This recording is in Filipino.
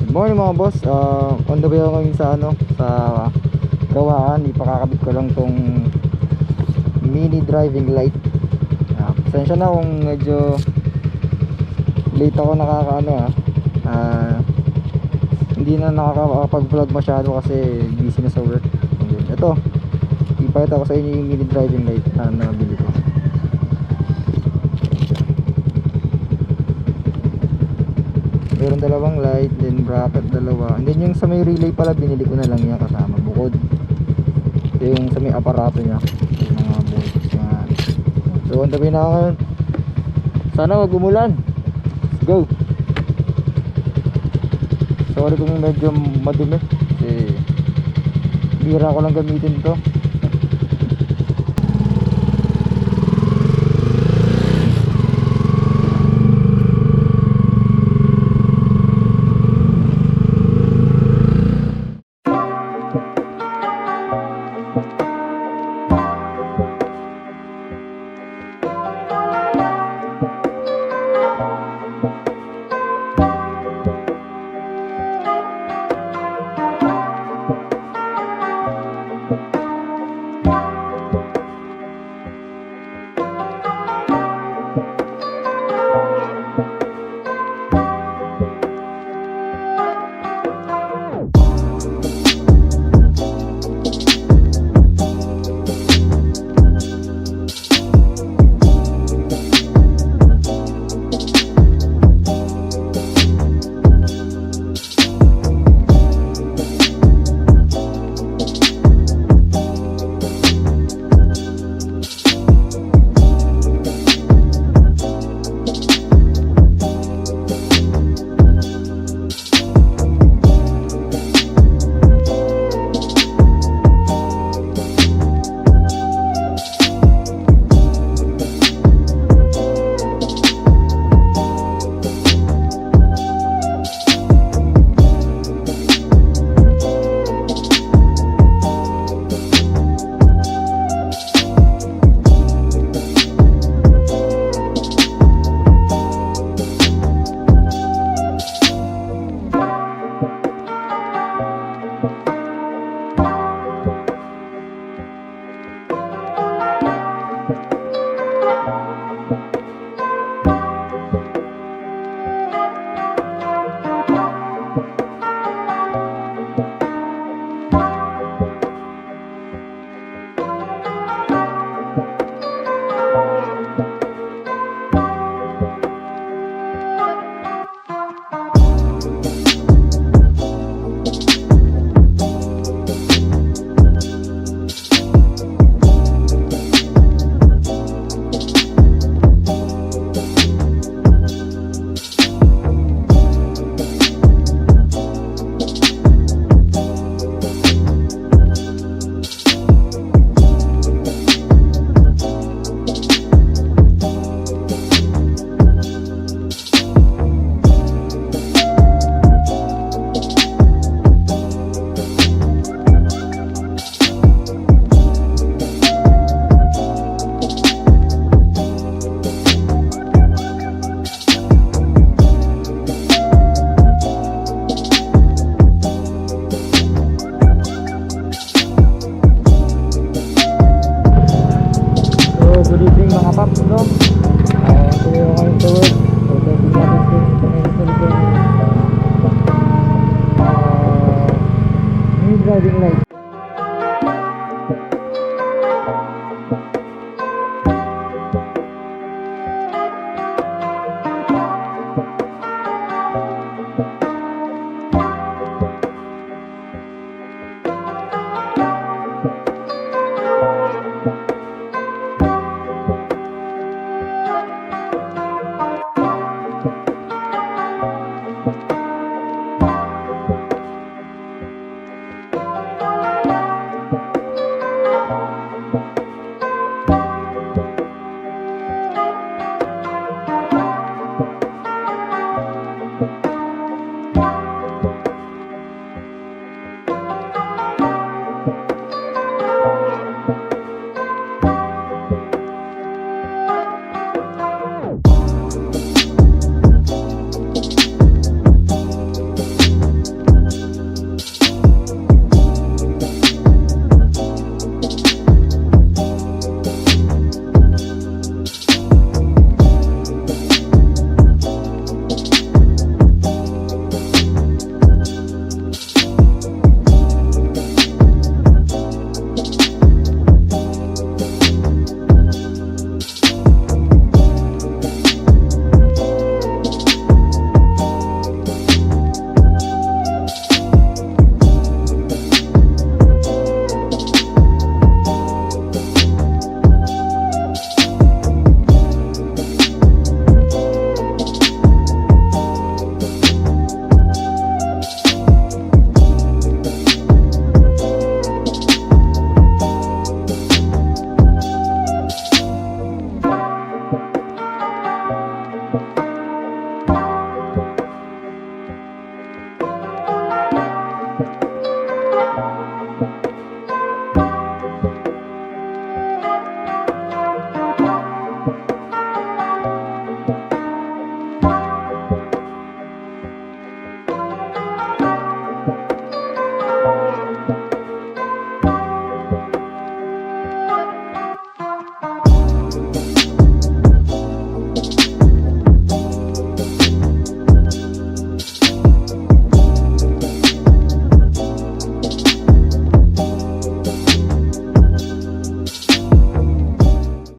Good morning mga boss. On the way ako ngayon sa sa gawaan. Ipakakabit ko lang tong mini driving light. Pasensya na kung medyo late ako hindi na nakakapag-vlog masyado kasi busy na sa work. Ito, ipakita ko sa inyo yung mini driving light na nabili ko. Meron dalawang light, then bracket dalawa, and then yung sa may relay pala binili ko na lang yan kasama bukod. Ito yung sa may aparato nya, yung mga bolts na. So on the way na ako ngayon. Sana wag umulan. Let's go. Sorry kung medyo madumi kasi bira ko lang gamitin to. Good evening mga paps, no? Tuloy ako ngayon sa work. So, thank you natin sa mini driving light.